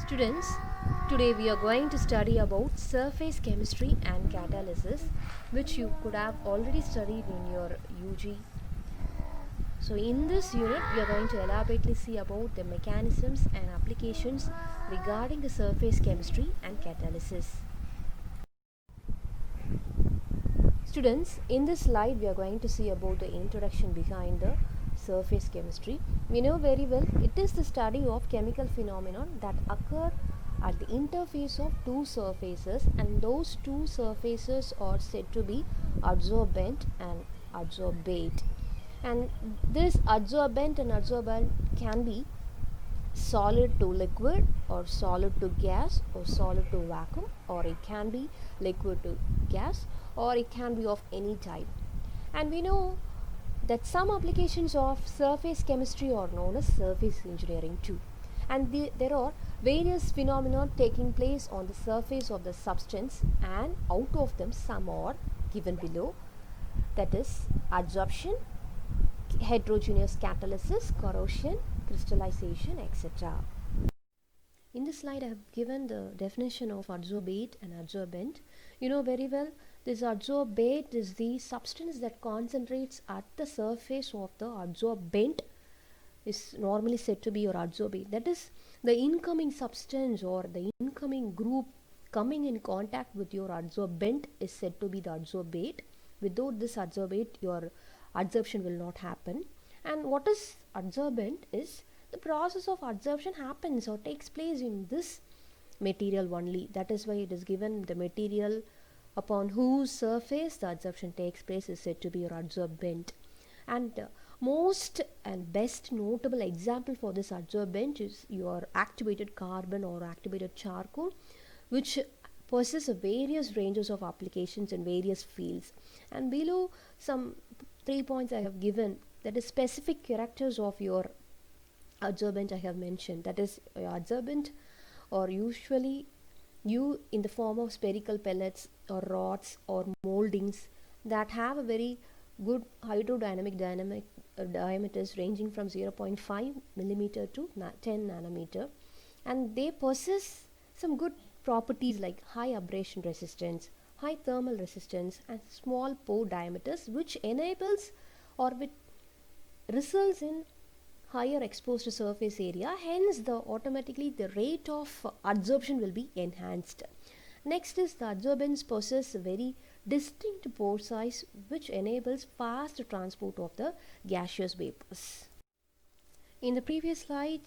Students, today we are going to study about surface chemistry and catalysis, which you could have already studied in your UG. So in this unit, we are going to elaborately see about the mechanisms and applications regarding the surface chemistry and catalysis. Students, in this slide we are going to see about the introduction behind the surface chemistry. We know very well it is the study of chemical phenomenon that occur at the interface of two surfaces, and those two surfaces are said to be adsorbent and adsorbate. And this adsorbent and adsorbent can be solid to liquid or solid to gas or solid to vacuum, or it can be liquid to gas, or it can be of any type. And we know that some applications of surface chemistry are known as surface engineering too, and there are various phenomena taking place on the surface of the substance, and out of them some are given below, that is adsorption, heterogeneous catalysis, corrosion, crystallization, etc. In this slide I have given the definition of adsorbate and adsorbent. You know very well this adsorbate is the substance that concentrates at the surface of the adsorbent, is normally said to be your adsorbate. That is, the incoming substance or the incoming group coming in contact with your adsorbent is said to be the adsorbate. Without this adsorbate, your adsorption will not happen. And what is adsorbent is the process of adsorption happens or takes place in this material only. That is why it is given the material upon whose surface the adsorption takes place is said to be your adsorbent. And most and best notable example for this adsorbent is your activated carbon or activated charcoal, which possess various ranges of applications in various fields. And below some 3 points I have given, that is specific characters of your adsorbent I have mentioned. That is, adsorbent or usually you in the form of spherical pellets or rods or moldings that have a very good hydrodynamic diameters ranging from 0.5 millimeter to 10 nanometer, and they possess some good properties like high abrasion resistance, high thermal resistance, and small pore diameters, which enables or which results in higher exposed surface area. Hence automatically the rate of adsorption will be enhanced. Next is the adsorbents possess a very distinct pore size, which enables fast transport of the gaseous vapors. In the previous slide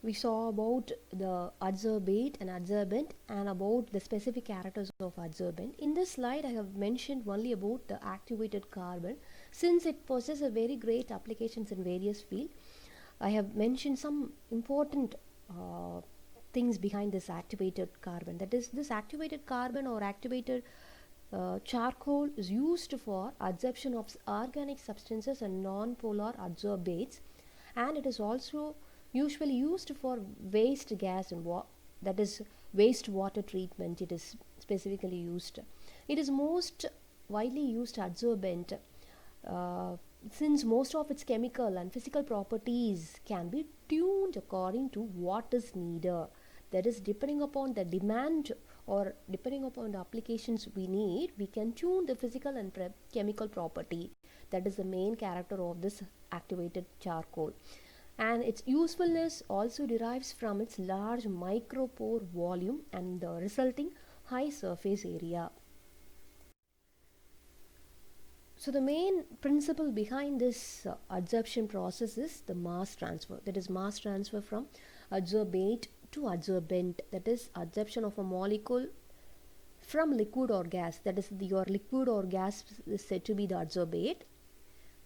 we saw about the adsorbate and adsorbent and about the specific characters of adsorbent. In this slide I have mentioned only about the activated carbon, since it possesses a very great applications in various fields. I have mentioned some important things behind this activated carbon. That is, this activated carbon or activated charcoal is used for adsorption of organic substances and non-polar adsorbates, and it is also usually used for waste gas and that is waste water treatment. It is specifically used. It is most widely used adsorbent since most of its chemical and physical properties can be tuned according to what is needed. That is, depending upon the demand or depending upon the applications we need, we can tune the physical and chemical property. That is the main character of this activated charcoal. And its usefulness also derives from its large micropore volume and the resulting high surface area. So the main principle behind this adsorption process is the mass transfer. That is, mass transfer from adsorbate to adsorbent. That is, adsorption of a molecule from liquid or gas. That is, your liquid or gas is said to be the adsorbate.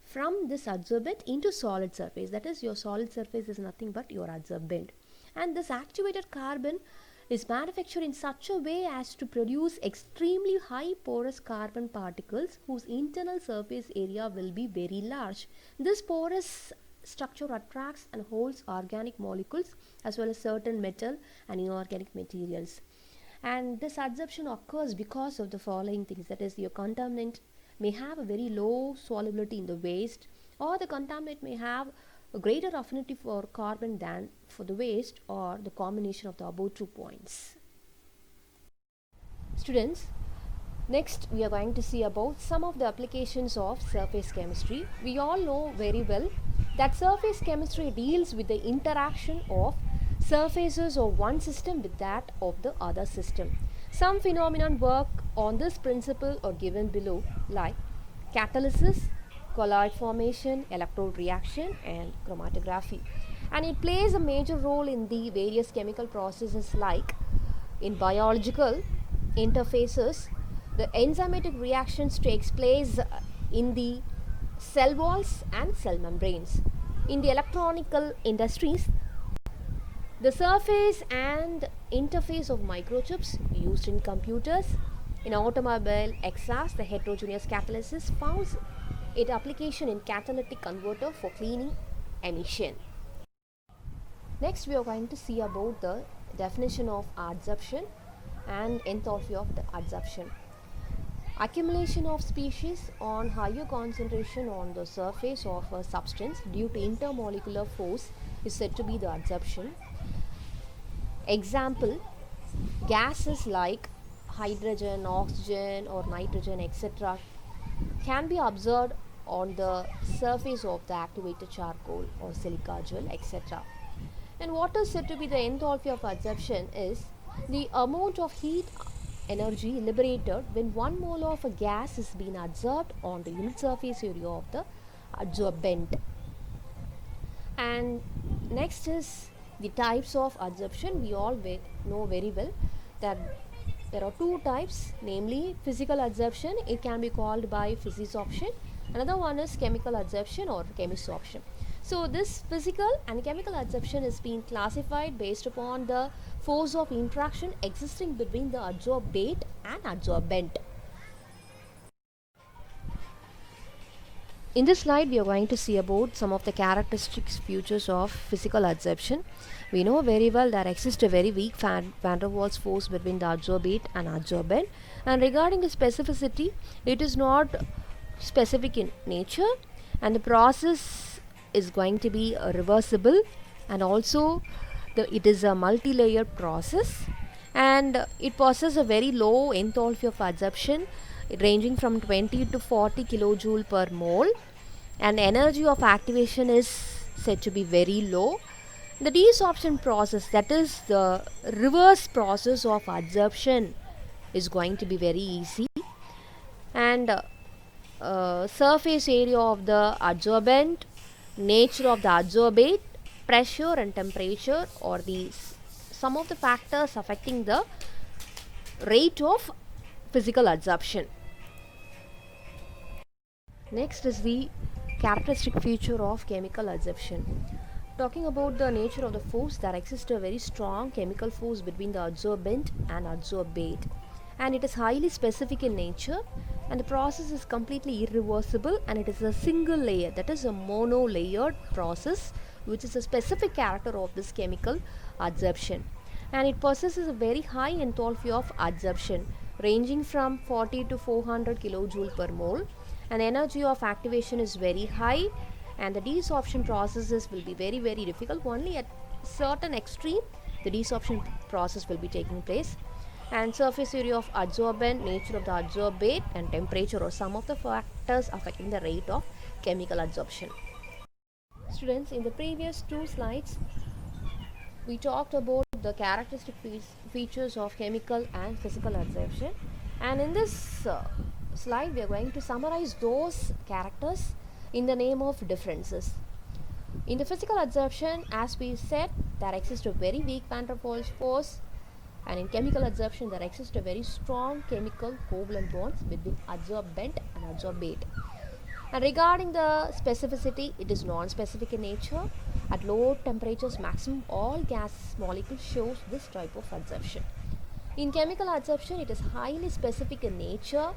From this adsorbent into solid surface. That is, your solid surface is nothing but your adsorbent. And this activated carbon is manufactured in such a way as to produce extremely high porous carbon particles whose internal surface area will be very large. This porous structure attracts and holds organic molecules as well as certain metal and inorganic materials. And this adsorption occurs because of the following things. That is, your contaminant may have a very low solubility in the waste, or the contaminant may have a greater affinity for carbon than for the waste, or the combination of the above 2 points. Students, next we are going to see about some of the applications of surface chemistry. We all know very well that surface chemistry deals with the interaction of surfaces of one system with that of the other system. Some phenomenon work on this principle are given below, like catalysis, colloid formation, electrode reaction, and chromatography. And it plays a major role in the various chemical processes, like in biological interfaces, the enzymatic reactions takes place in the cell walls and cell membranes. In the electronical industries, the surface and interface of microchips used in computers. In automobile exhaust, the heterogeneous catalysis found its application in catalytic converter for cleaning emission. Next, we are going to see about the definition of adsorption and enthalpy of the adsorption. Accumulation of species on higher concentration on the surface of a substance due to intermolecular force is said to be the adsorption. Example, gases like hydrogen, oxygen or nitrogen, etc. can be observed on the surface of the activated charcoal or silica gel, etc. And what is said to be the enthalpy of adsorption is the amount of heat energy liberated when 1 mole of a gas is being adsorbed on the unit surface area of the adsorbent. And next is the types of adsorption. We all know very well that there are 2 types, namely physical adsorption. It can be called by physisorption. Another one is chemical adsorption or chemisorption. So this physical and chemical adsorption is being classified based upon the force of interaction existing between the adsorbate and adsorbent. In this slide, we are going to see about some of the characteristics features of physical adsorption. We know very well that exists a very weak van der Waals force between the adsorbate and adsorbent. And regarding the specificity, it is not specific in nature, and the process is going to be reversible, and also it is a multi-layered process, and it possesses a very low enthalpy of adsorption ranging from 20 to 40 kilojoule per mole, and energy of activation is said to be very low. The desorption process, that is the reverse process of adsorption, is going to be very easy, and surface area of the adsorbent, nature of the adsorbate, pressure and temperature or some of the factors affecting the rate of physical adsorption. Next is the characteristic feature of chemical adsorption. Talking about the nature of the force, there exists a very strong chemical force between the adsorbent and adsorbate, and it is highly specific in nature, and the process is completely irreversible, and it is a single layer, that is a mono-layered process, which is a specific character of this chemical adsorption. And it possesses a very high enthalpy of adsorption ranging from 40 to 400 kilojoule per mole, and energy of activation is very high, and the desorption processes will be very difficult. Only at certain extreme the desorption process will be taking place. And surface area of adsorbent, nature of the adsorbate, and temperature are some of the factors affecting the rate of chemical adsorption. Students, in the previous 2 slides we talked about the characteristic features of chemical and physical adsorption, and in this slide we are going to summarize those characters in the name of differences. In the physical adsorption, as we said, there exists a very weak van der Waals force, and in chemical adsorption there exists a very strong chemical covalent bonds between adsorbent and adsorbate. And regarding the specificity, it is non-specific in nature. At low temperatures maximum, all gas molecules shows this type of adsorption. In chemical adsorption, it is highly specific in nature,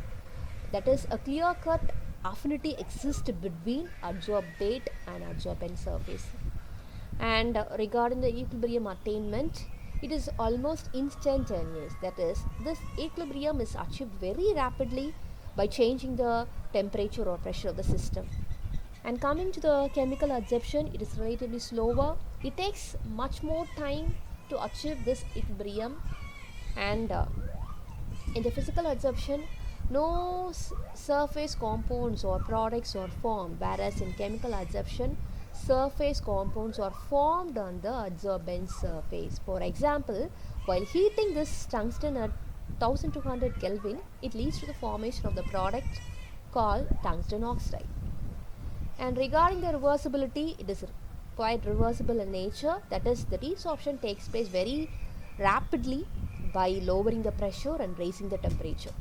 that is a clear-cut affinity exists between adsorbate and adsorbent surface. And regarding the equilibrium attainment, it is almost instantaneous, that is this equilibrium is achieved very rapidly by changing the temperature or pressure of the system. And coming to the chemical adsorption, it is relatively slower. It takes much more time to achieve this equilibrium. And in the physical adsorption, no surface compounds or products are formed, whereas in chemical adsorption, surface compounds are formed on the adsorbent surface. For example, while heating this tungsten at 1200 Kelvin, it leads to the formation of the product called tungsten oxide. And regarding the reversibility, it is quite reversible in nature. That is, the desorption takes place very rapidly by lowering the pressure and raising the temperature.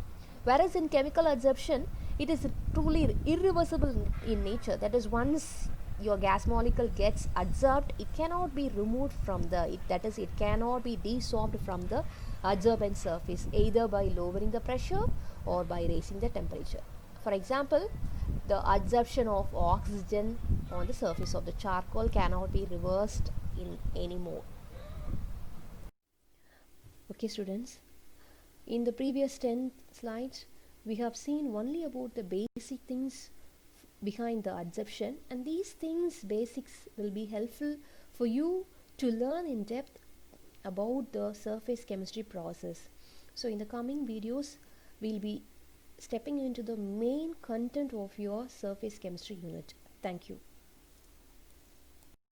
Whereas in chemical adsorption, it is truly irreversible in nature. That is, once your gas molecule gets adsorbed, it cannot be removed from that is, it cannot be desorbed from the adsorbent surface, either by lowering the pressure or by raising the temperature. For example, the adsorption of oxygen on the surface of the charcoal cannot be reversed in anymore. Okay, students, in the previous 10 slides, we have seen only about the basic things behind the adsorption, and these things basics will be helpful for you to learn in depth about the surface chemistry process. So in the coming videos, we'll be stepping into the main content of your surface chemistry unit. Thank you.